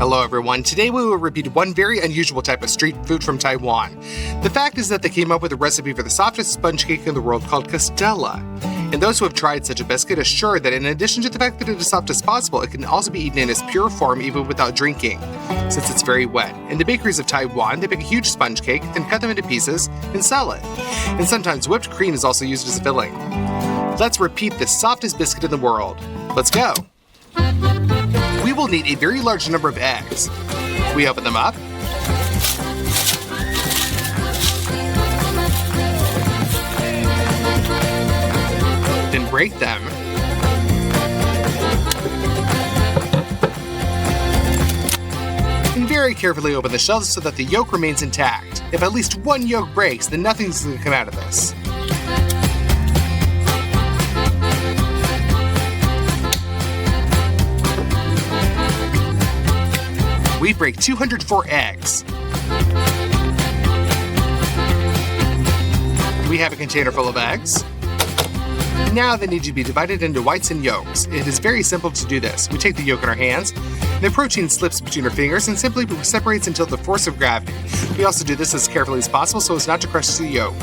Hello everyone, today we will repeat one very unusual type of street food from Taiwan. The fact is that they came up with a recipe for the softest sponge cake in the world called Castella. And those who have tried such a biscuit assure that in addition to the fact that it is soft as possible, it can also be eaten in its pure form even without drinking, since it's very wet. In the bakeries of Taiwan, they bake a huge sponge cake, then cut them into pieces and sell it. And sometimes whipped cream is also used as a filling. Let's repeat the softest biscuit in the world. Let's go! We will need a very large number of eggs. We open them up. Then break them. And very carefully open the shells so that the yolk remains intact. If at least one yolk breaks, then nothing's going to come out of this. We break 204 eggs. We have a container full of eggs. Now they need to be divided into whites and yolks. It is very simple to do this. We take the yolk in our hands, the protein slips between our fingers and simply separates until the force of gravity. We also do this as carefully as possible so as not to crush the yolk.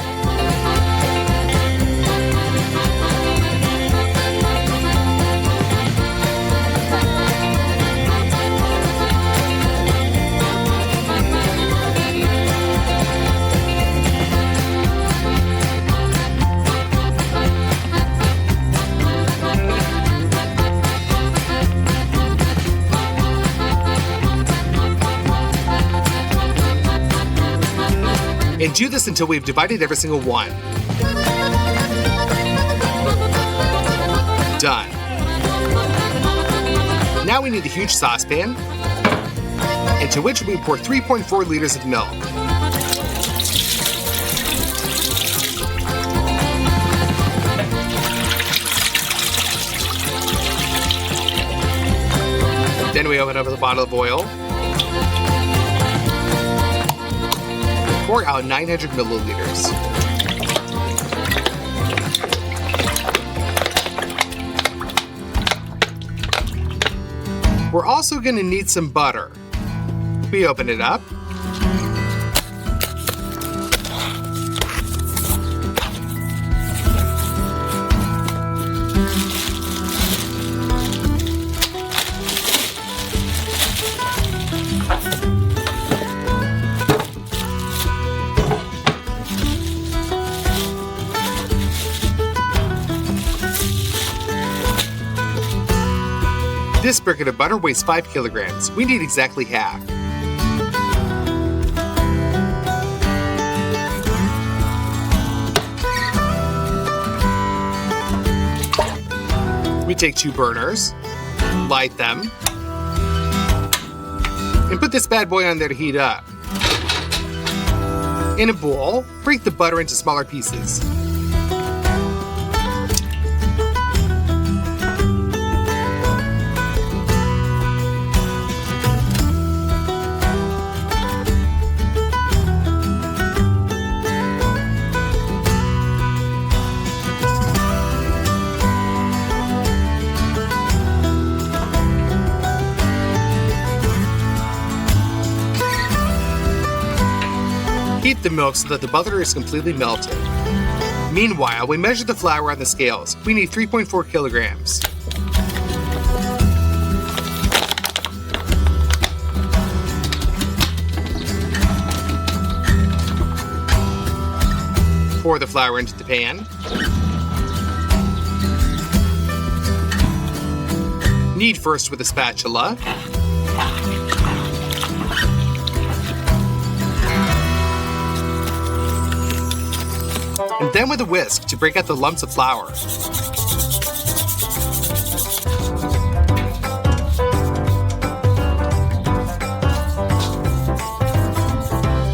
And do this until we've divided every single one. Done. Now we need a huge saucepan, into which we pour 3.4 liters of milk. Then we open up the bottle of oil. Pour out 900 milliliters. We're also going to need some butter. We open it up. This briquette of butter weighs 5 kilograms. We need exactly half. We take 2 burners, light them, and put this bad boy on there to heat up. In a bowl, break the butter into smaller pieces. Heat the milk so that the butter is completely melted. Meanwhile, we measure the flour on the scales. We need 3.4 kilograms. Pour the flour into the pan. Knead first with a spatula. And then with a whisk to break out the lumps of flour.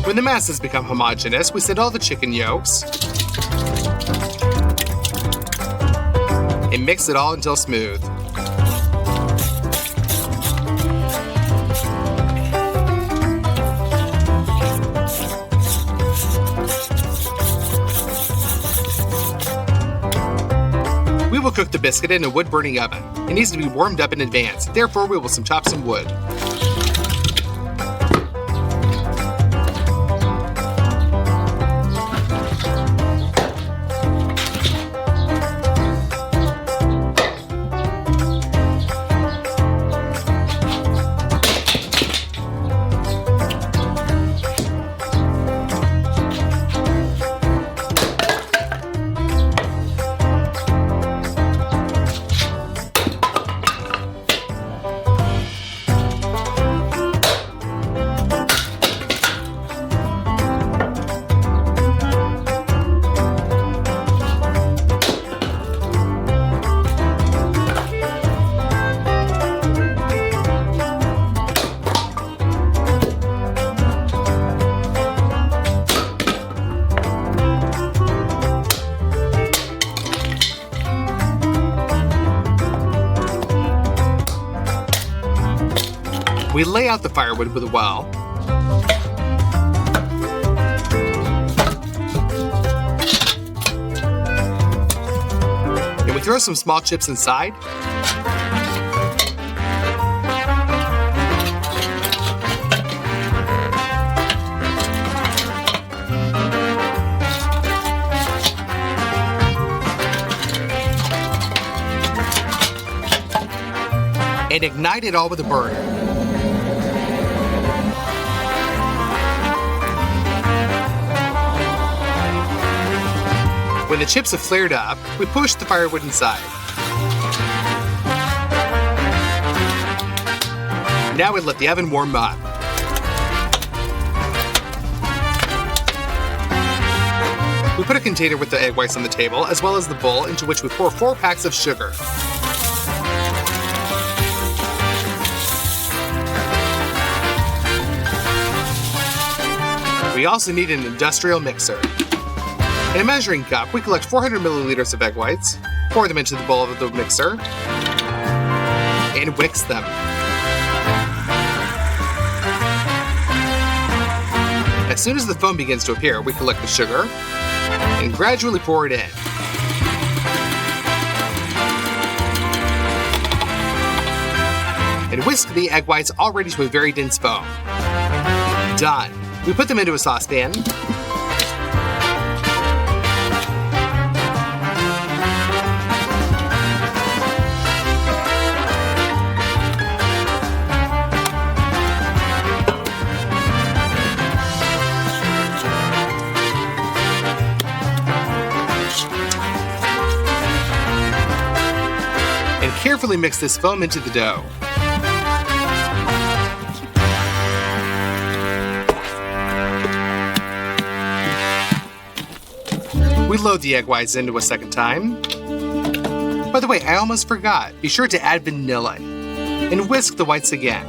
When the mass has become homogeneous, we set all the chicken yolks and mix it all until smooth. We will cook the biscuit in a wood-burning oven. It needs to be warmed up in advance, therefore we will chop some wood. We lay out the firewood with a well. And we throw some small chips inside. And ignite it all with a burner. When the chips have flared up, we push the firewood inside. Now we let the oven warm up. We put a container with the egg whites on the table, as well as the bowl into which we pour 4 packs of sugar. We also need an industrial mixer. In a measuring cup, we collect 400 milliliters of egg whites, pour them into the bowl of the mixer, and whisk them. As soon as the foam begins to appear, we collect the sugar and gradually pour it in. And whisk the egg whites already to a very dense foam. Done. We put them into a saucepan. And carefully mix this foam into the dough. We load the egg whites into a second time. By the way, I almost forgot. Be sure to add vanilla and whisk the whites again.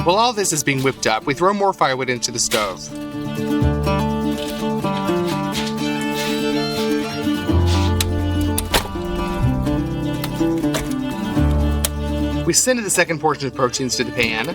While all this is being whipped up, we throw more firewood into the stove. We send the second portion of proteins to the pan.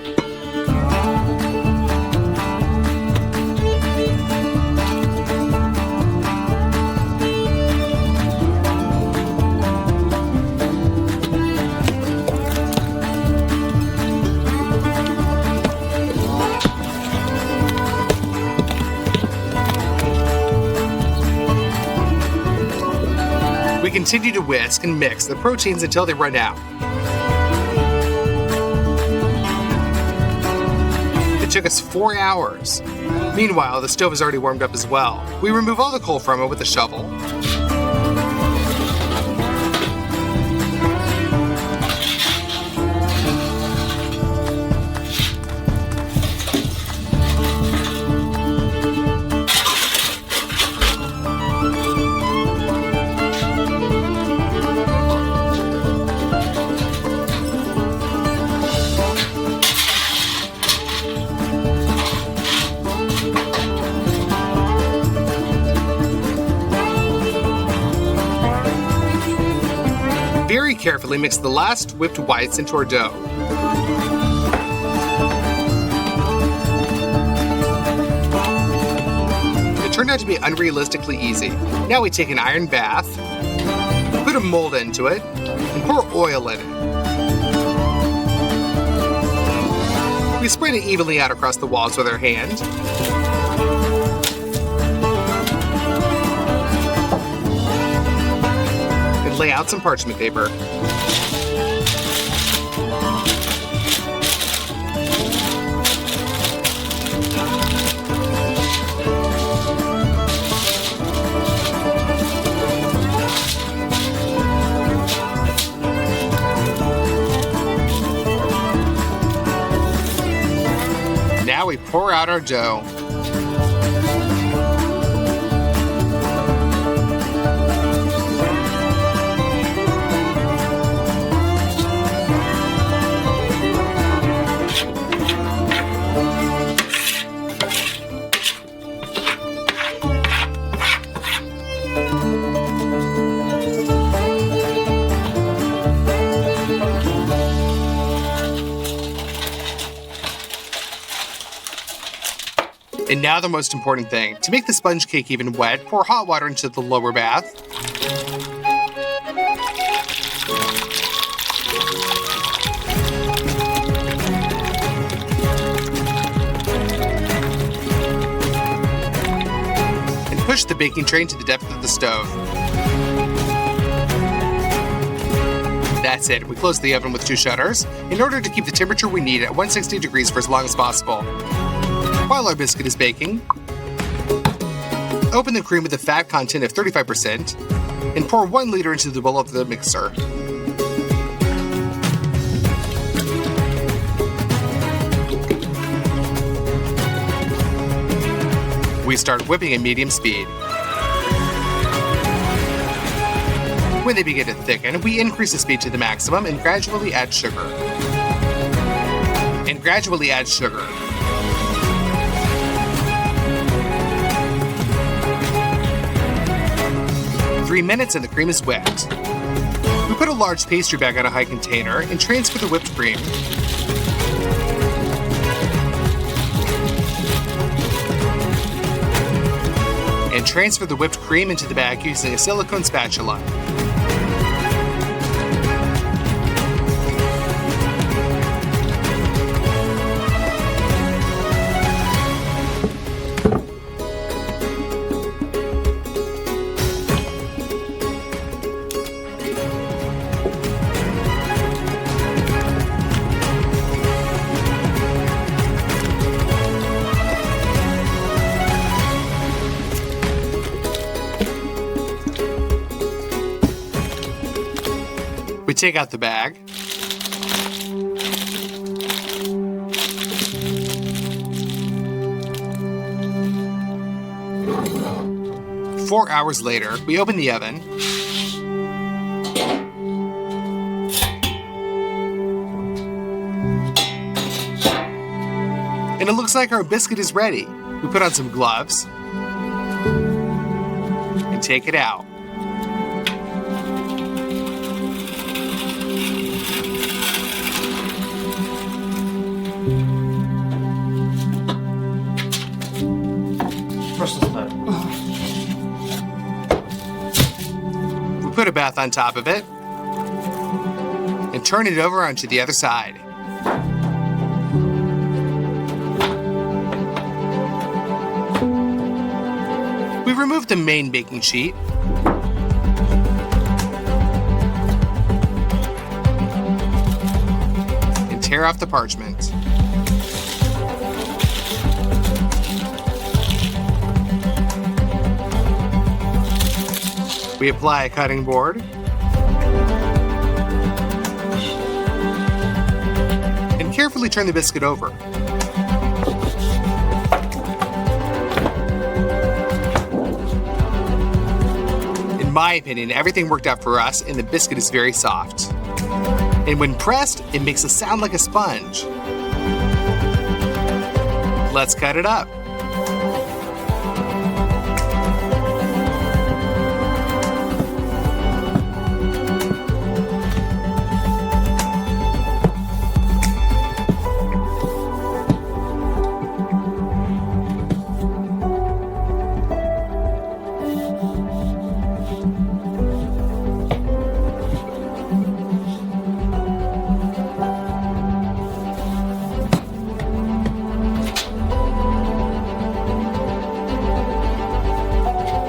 We continue to whisk and mix the proteins until they run out. It took us 4 hours. Meanwhile, the stove is already warmed up as well. We remove all the coal from it with a shovel. Very carefully mix the last whipped whites into our dough. It turned out to be unrealistically easy. Now we take an iron bath, put a mold into it, and pour oil in it. We spread it evenly out across the walls with our hand. Lay out some parchment paper. Now we pour out our dough. And now the most important thing. To make the sponge cake even wet, pour hot water into the lower bath. And push the baking tray into the depth of the stove. That's it. We close the oven with 2 shutters in order to keep the temperature we need at 160 degrees for as long as possible. While our biscuit is baking, open the cream with a fat content of 35% and pour 1 liter into the bowl of the mixer. We start whipping at medium speed. When they begin to thicken, we increase the speed to the maximum and gradually add sugar. 3 minutes and the cream is whipped. We put a large pastry bag on a high container and transfer the whipped cream. And transfer the whipped cream into the bag using a silicone spatula. We take out the bag. Four hours later, we open the oven. And it looks like our biscuit is ready. We put on some gloves and take it out. We put a bath on top of it and turn it over onto the other side. We remove the main baking sheet and tear off the parchment. We apply a cutting board and carefully turn the biscuit over. In my opinion, everything worked out for us and the biscuit is very soft. And when pressed, it makes a sound like a sponge. Let's cut it up.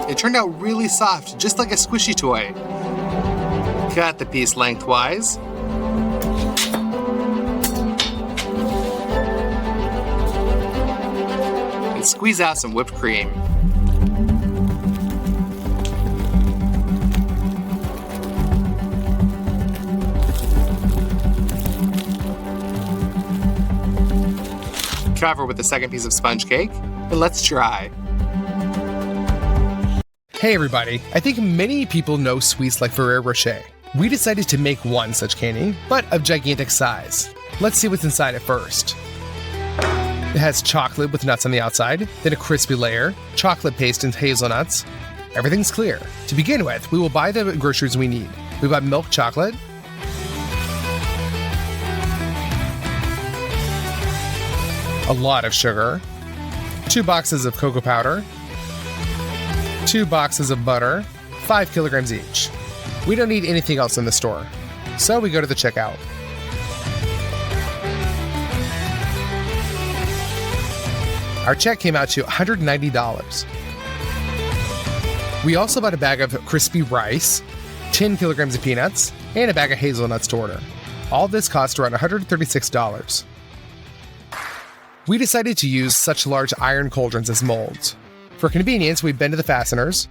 It turned out really soft, just like a squishy toy. Cut the piece lengthwise. And squeeze out some whipped cream. Cover with the second piece of sponge cake, and let's try. Hey everybody, I think many people know sweets like Ferrero Rocher. We decided to make one such candy, but of gigantic size. Let's see what's inside at first. It has chocolate with nuts on the outside, then a crispy layer, chocolate paste and hazelnuts. Everything's clear. To begin with, we will buy the groceries we need. We bought milk chocolate, a lot of sugar, 2 boxes of cocoa powder, 2 boxes of butter, 5 kilograms each. We don't need anything else in the store, so we go to the checkout. Our check came out to $190. We also bought a bag of crispy rice, 10 kilograms of peanuts, and a bag of hazelnuts to order. All this cost around $136. We decided to use such large iron cauldrons as molds. For convenience, we bended the fasteners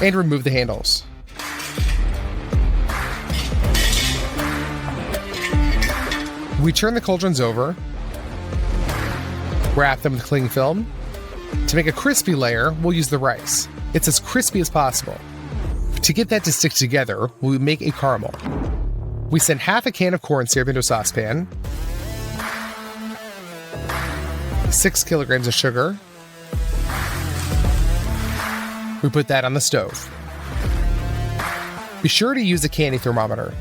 and removed the handles. We turn the cauldrons over, wrap them with cling film. To make a crispy layer, we'll use the rice. It's as crispy as possible. To get that to stick together, we make a caramel. We send half a can of corn syrup into a saucepan, 6 kilograms of sugar. We put that on the stove. Be sure to use a candy thermometer.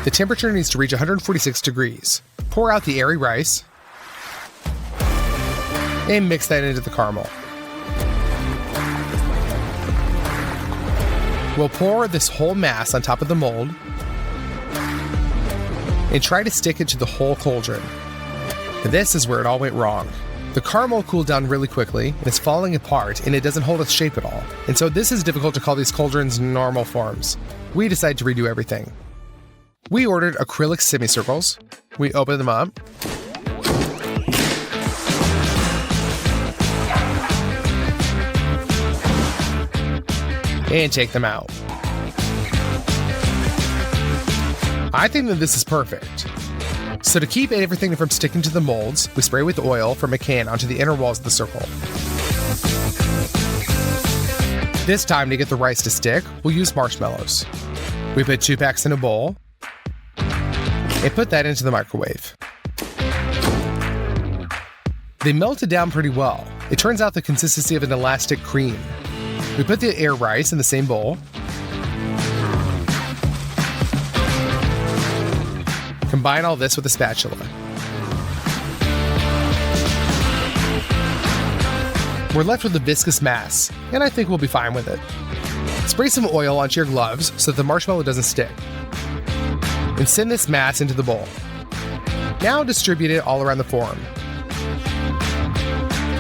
The temperature needs to reach 146 degrees. Pour out the airy rice and mix that into the caramel. We'll pour this whole mass on top of the mold and try to stick it to the whole cauldron. This is where it all went wrong. The caramel cooled down really quickly and it's falling apart and it doesn't hold its shape at all. And so this is difficult to call these cauldrons normal forms. We decided to redo everything. We ordered acrylic semicircles. We opened them up. And take them out. I think that this is perfect. So to keep everything from sticking to the molds, we spray with oil from a can onto the inner walls of the circle. This time, to get the rice to stick, we'll use marshmallows. We put 2 packs in a bowl and put that into the microwave. They melted down pretty well. It turns out the consistency of an elastic cream. We put the air rice in the same bowl. Combine all this with a spatula. We're left with a viscous mass, and I think we'll be fine with it. Spray some oil onto your gloves so that the marshmallow doesn't stick. And send this mass into the bowl. Now distribute it all around the form.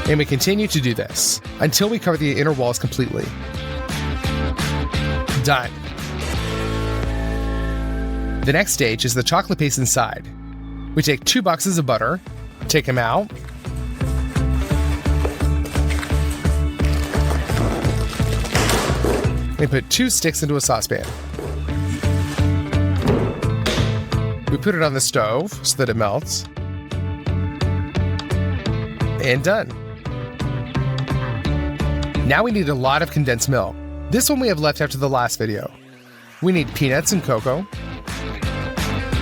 And we continue to do this until we cover the inner walls completely. Done. The next stage is the chocolate paste inside. We take 2 boxes of butter, take them out, and put 2 sticks into a saucepan. We put it on the stove so that it melts. And done. Now we need a lot of condensed milk. This one we have left after the last video. We need peanuts and cocoa.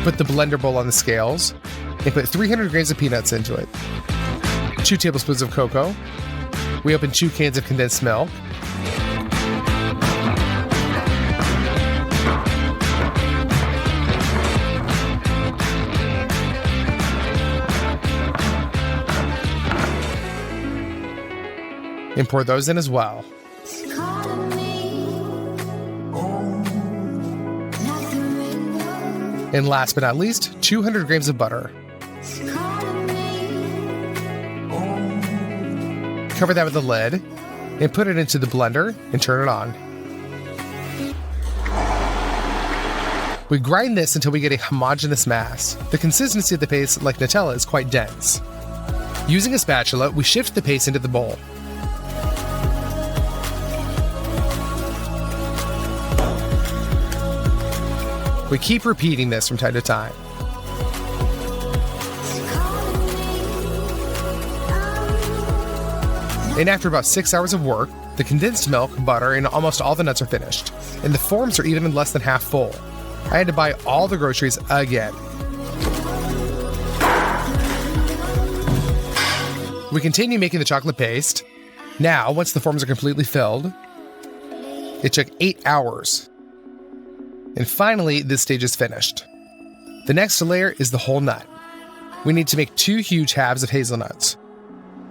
Put the blender bowl on the scales and put 300 grams of peanuts into it. 2 tablespoons of cocoa. We open 2 cans of condensed milk. And pour those in as well. And last but not least, 200 grams of butter. Cover that with a lid and put it into the blender and turn it on. We grind this until we get a homogeneous mass. The consistency of the paste, like Nutella, is quite dense. Using a spatula, we shift the paste into the bowl. We keep repeating this from time to time. And after about 6 hours of work, the condensed milk, butter, and almost all the nuts are finished. And the forms are even less than half full. I had to buy all the groceries again. We continue making the chocolate paste. Now, once the forms are completely filled, it took 8 hours. And finally, this stage is finished. The next layer is the whole nut. We need to make 2 huge halves of hazelnuts.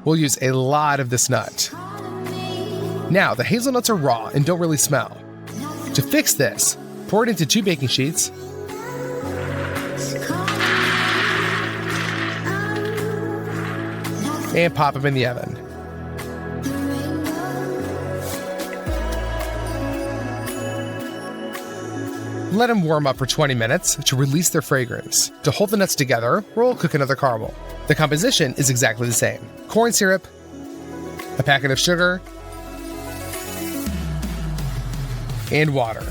We'll use a lot of this nut. Now, the hazelnuts are raw and don't really smell. To fix this, pour it into 2 baking sheets and pop them in the oven. Let them warm up for 20 minutes to release their fragrance. To hold the nuts together, we'll cook another caramel. The composition is exactly the same. Corn syrup, a packet of sugar, and water.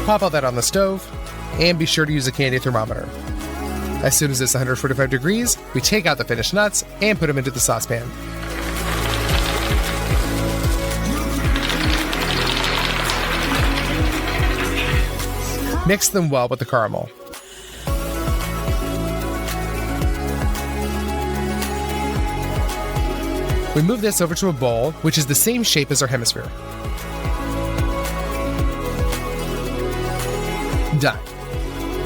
Pop all that on the stove, and be sure to use a candy thermometer. As soon as it's 145 degrees, we take out the finished nuts and put them into the saucepan. Mix them well with the caramel. We move this over to a bowl, which is the same shape as our hemisphere. Done.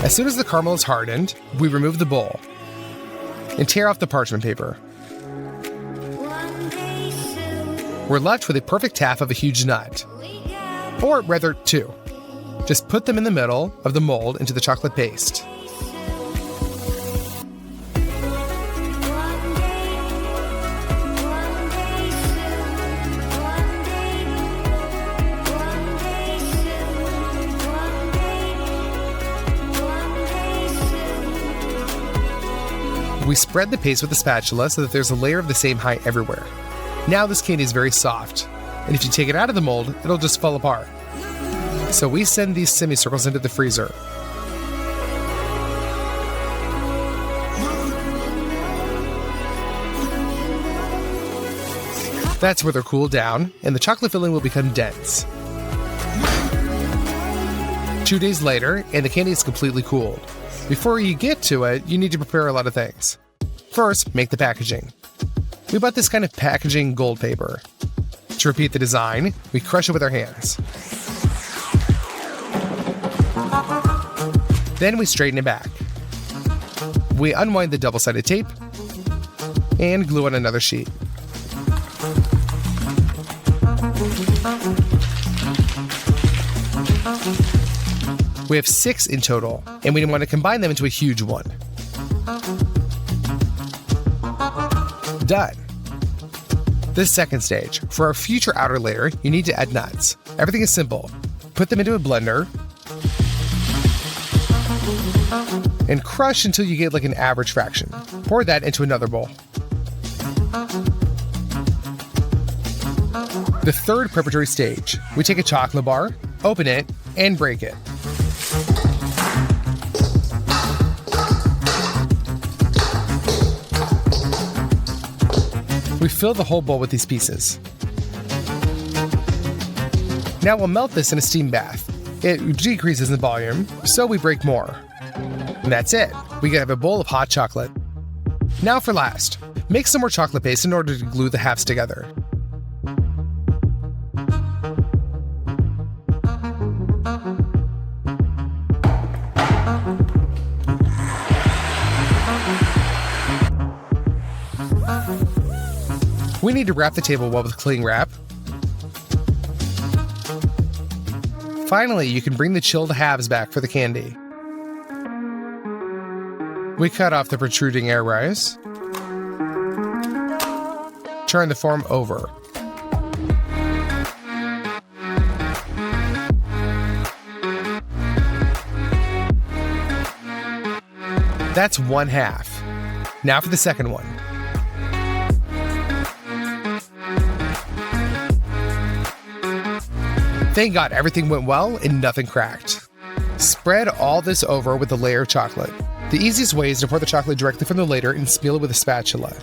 As soon as the caramel is hardened, we remove the bowl and tear off the parchment paper. We're left with a perfect half of a huge nut, or rather 2. Just put them in the middle of the mold into the chocolate paste. We spread the paste with a spatula so that there's a layer of the same height everywhere. Now this candy is very soft, and if you take it out of the mold, it'll just fall apart. So we send these semicircles into the freezer. That's where they'll cool down, and the chocolate filling will become dense. 2 days later, and the candy is completely cooled. Before you get to it, you need to prepare a lot of things. First, make the packaging. We bought this kind of packaging gold paper. To repeat the design, we crush it with our hands. Then we straighten it back. We unwind the double-sided tape and glue on another sheet. We have 6 in total, and we want to combine them into a huge one. Done. This second stage. For our future outer layer, you need to add nuts. Everything is simple. Put them into a blender and crush until you get like an average fraction. Pour that into another bowl. The third preparatory stage. We take a chocolate bar, open it, and break it. We fill the whole bowl with these pieces. Now we'll melt this in a steam bath. It decreases in volume, so we break more. And that's it. We have a bowl of hot chocolate. Now for last. Make some more chocolate paste in order to glue the halves together. We need to wrap the table well with cling wrap. Finally, you can bring the chilled halves back for the candy. We cut off the protruding air rise. Turn the form over. That's 1/2. Now for the second one. Thank God everything went well and nothing cracked. Spread all this over with a layer of chocolate. The easiest way is to pour the chocolate directly from the layer and spill it with a spatula.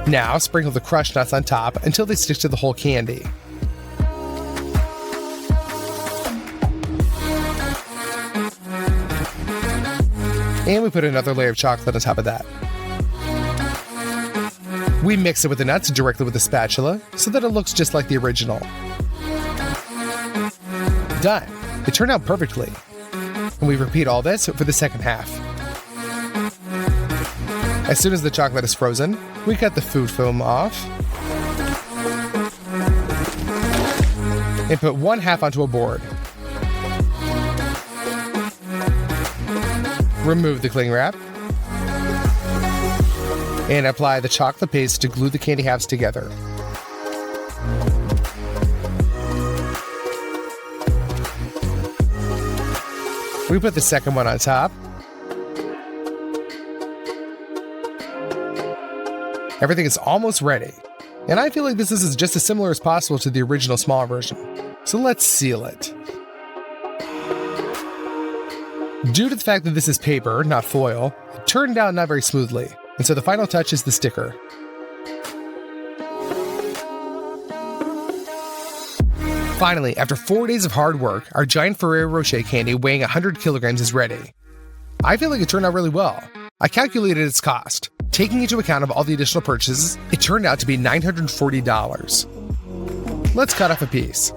Now sprinkle the crushed nuts on top until they stick to the whole candy. And we put another layer of chocolate on top of that. We mix it with the nuts directly with a spatula so that it looks just like the original. Done. It turned out perfectly. And we repeat all this for the second half. As soon as the chocolate is frozen, we cut the food film off and put one half onto a board. Remove the cling wrap and apply the chocolate paste to glue the candy halves together. We put the second one on top. Everything is almost ready, and I feel like this is just as similar as possible to the original small version. So let's seal it. Due to the fact that this is paper, not foil, it turned out not very smoothly, and so the final touch is the sticker. Finally, after 4 days of hard work, our giant Ferrero Rocher candy weighing 100 kilograms is ready. I feel like it turned out really well. I calculated its cost. Taking into account of all the additional purchases, it turned out to be $940. Let's cut off a piece.